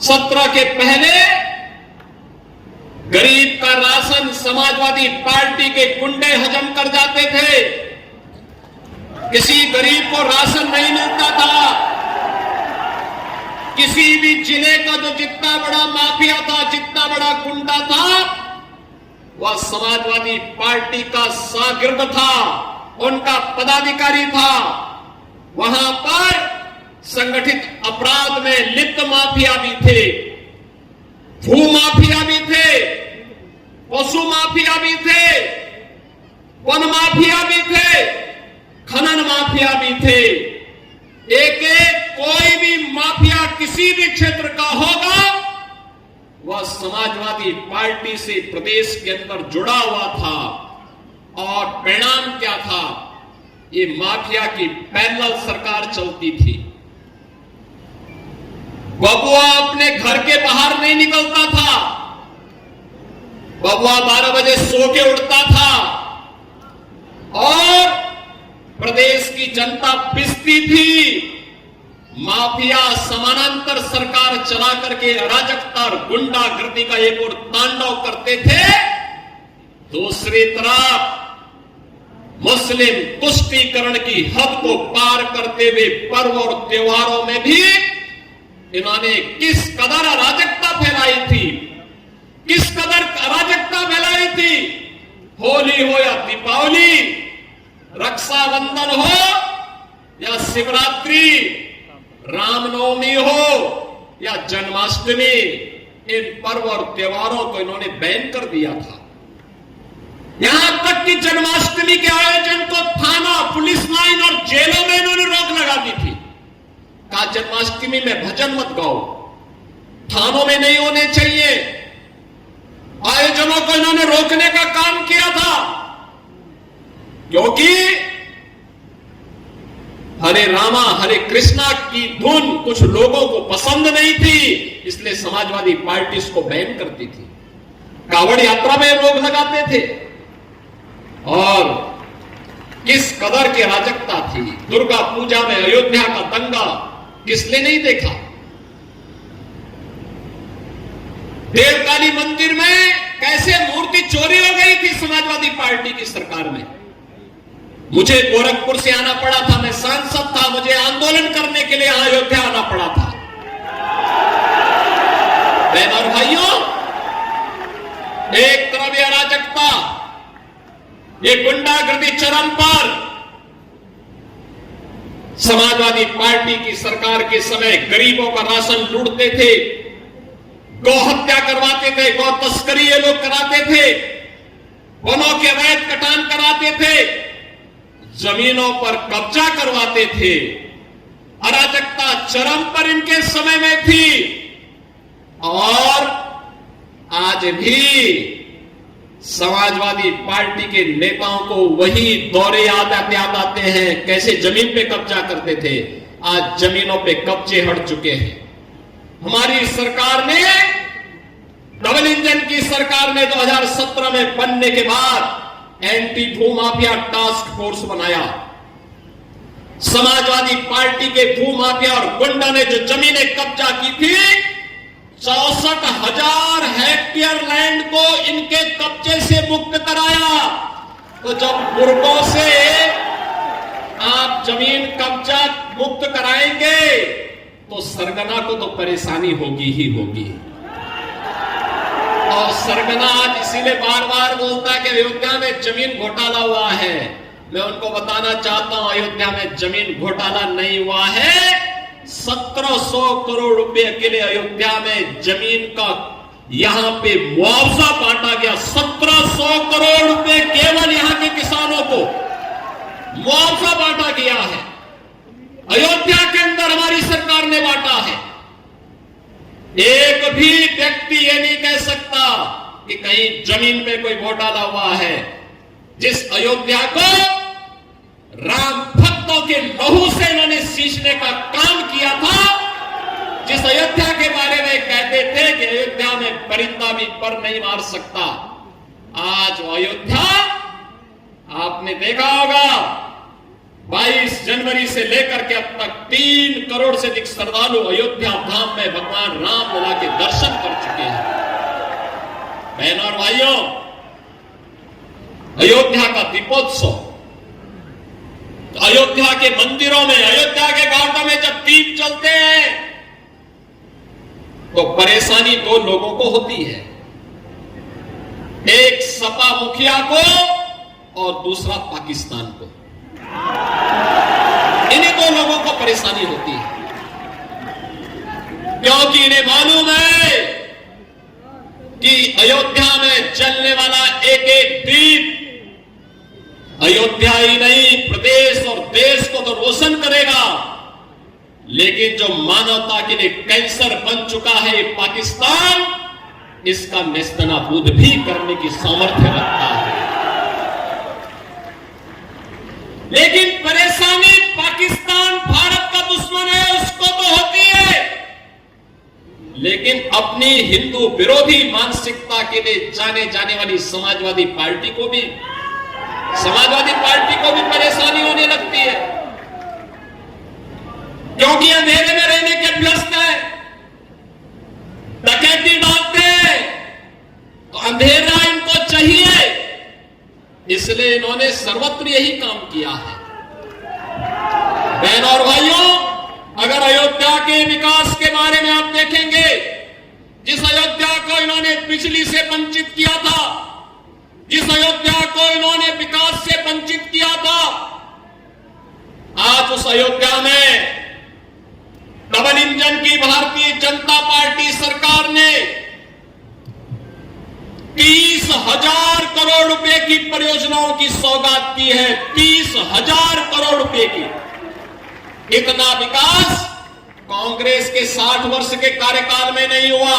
17 के पहले गरीब का राशन समाजवादी पार्टी के गुंडे हजम कर जाते थे। किसी गरीब को राशन नहीं मिलता था। किसी भी जिले का जो जितना बड़ा माफिया था, जितना बड़ा गुंडा था, वह समाजवादी पार्टी का शागिर्द था, उनका पदाधिकारी था। वहां पर संगठित अपराध में लिप्त माफिया भी थे, भू माफिया भी थे, पशु माफिया भी थे, वन माफिया भी थे, खनन माफिया भी थे। एक एक कोई भी माफिया किसी भी क्षेत्र का होगा, वह समाजवादी पार्टी से प्रदेश के अंदर जुड़ा हुआ था। और परिणाम क्या था? ये माफिया की पैरेलल सरकार चलती थी। बबुआ अपने घर के बाहर नहीं निकलता था। बबुआ 12 बजे सो के उठता था और प्रदेश की जनता पिसती थी। माफिया समानांतर सरकार चला करके अराजकता और गुंडागर्दी का एक और तांडव करते थे। दूसरी तरफ मुस्लिम तुष्टीकरण की हद को पार करते हुए पर्व और त्योहारों में भी इन्होंने किस कदर अराजकता फैलाई थी, किस कदर अराजकता फैलाई थी। होली हो या दीपावली, रक्षाबंधन हो या शिवरात्रि, रामनवमी हो या जन्माष्टमी, इन पर्व और त्योहारों को इन्होंने बैन कर दिया था। यहां तक कि जन्माष्टमी के आयोजन को थाना, पुलिस लाइन और जेलों में इन्होंने रोक लगा दी थी। कहा जन्माष्टमी में भजन मत गाओ, थानों में नहीं होने चाहिए। आयोजनों को इन्होंने रोकने का काम किया था, क्योंकि हरे रामा हरे कृष्णा की धुन कुछ लोगों को पसंद नहीं थी, इसलिए समाजवादी पार्टी इसको बैन करती थी। कावड़ यात्रा में रोक लगाते थे। और किस कदर की अराजकता थी। दुर्गा पूजा में अयोध्या का दंगा किसने नहीं देखा? देवकाली मंदिर में कैसे मूर्ति चोरी हो गई थी समाजवादी पार्टी की सरकार में। मुझे गोरखपुर से आना पड़ा था, मैं सांसद था, मुझे आंदोलन करने के लिए अयोध्या आना पड़ा था। बहनों और भाइयों, एक तरफ ये अराजकता, ये गुंडागर्दी चरम पर। समाजवादी पार्टी की सरकार के समय गरीबों का राशन लूटते थे, गौ हत्या करवाते थे, गौ तस्करी ये लोग कराते थे, वनों के अवैध कटान कराते थे, जमीनों पर कब्जा करवाते थे। अराजकता चरम पर इनके समय में थी। और आज भी समाजवादी पार्टी के नेताओं को वही दौरे याद आते हैं, कैसे जमीन पे कब्जा करते थे। आज जमीनों पे कब्जे हट चुके हैं। हमारी सरकार ने, डबल इंजन की सरकार ने 2017 में बनने के बाद एंटी भू माफिया टास्क फोर्स बनाया। समाजवादी पार्टी के भू माफिया और गुंडा ने जो जमीनें कब्जा की थी, 64,000 हेक्टेयर लैंड को इनके कब्जे से मुक्त कराया। तो जब मुर्गों से आप जमीन कब्जा मुक्त कराएंगे तो सरगना को तो परेशानी होगी ही होगी। और सरगना आज इसीलिए बार बार बोलता है कि अयोध्या में जमीन घोटाला हुआ है। मैं उनको बताना चाहता हूं, अयोध्या में जमीन घोटाला नहीं हुआ है। 1700 करोड़ रुपए के लिए अयोध्या में जमीन का यहां पे मुआवजा बांटा गया। 1700 करोड़ रुपए केवल यहां के किसानों को मुआवजा बांटा गया है। अयोध्या के अंदर हमारी सरकार ने बांटा है। एक भी व्यक्ति ये नहीं कह सकता कि कहीं जमीन में कोई घोटाला हुआ है। जिस अयोध्या को राम भक्तों के लहू से इन्होंने सींचने का काम किया था, जिस अयोध्या के बारे में कहते थे कि अयोध्या में परिंदा भी पर नहीं मार सकता, आज वो अयोध्या आपने देखा होगा 22 जनवरी से लेकर के अब तक 3 करोड़ से अधिक श्रद्धालु अयोध्या धाम में भगवान राम लला के दर्शन कर चुके हैं। बहनों और भाइयों, अयोध्या का दीपोत्सव, अयोध्या के मंदिरों में, अयोध्या के घाटों में जब दीप जलते हैं तो परेशानी 2 लोगों को होती है, एक सपा मुखिया को और दूसरा पाकिस्तान को। इन्हीं 2 लोगों को परेशानी होती है, क्योंकि इन्हें मालूम है कि अयोध्या में जलने वाला एक एक दीप अयोध्या ही नहीं, प्रदेश और देश को तो रोशन करेगा, लेकिन जो मानवता के लिए कैंसर बन चुका है पाकिस्तान, इसका नेस्तनाबूद भी करने की सामर्थ्य रखता है। लेकिन परेशानी पाकिस्तान भारत का दुश्मन है, उसको तो होती है, लेकिन अपनी हिंदू विरोधी मानसिकता के लिए जाने जाने वाली समाजवादी पार्टी को भी परेशानी होने लगती है, क्योंकि अंधेरे में रहने के अभ्यस्त है, डकैती डालते हैं तो अंधेरा इनको चाहिए, इसलिए इन्होंने सर्वत्र यही काम किया है। बहनों और भाइयों, अगर अयोध्या के विकास के बारे में आप देखेंगे, जिस अयोध्या को इन्होंने बिजली से वंचित किया था, जिस अयोध्या को इन्होंने विकास से वंचित किया था, आज उस अयोध्या में डबल इंजन की भारतीय जनता पार्टी सरकार ने 30,000 करोड़ रुपए की परियोजनाओं की सौगात दी है। 30,000 करोड़ रुपए की। इतना विकास कांग्रेस के 60 वर्ष के कार्यकाल में नहीं हुआ।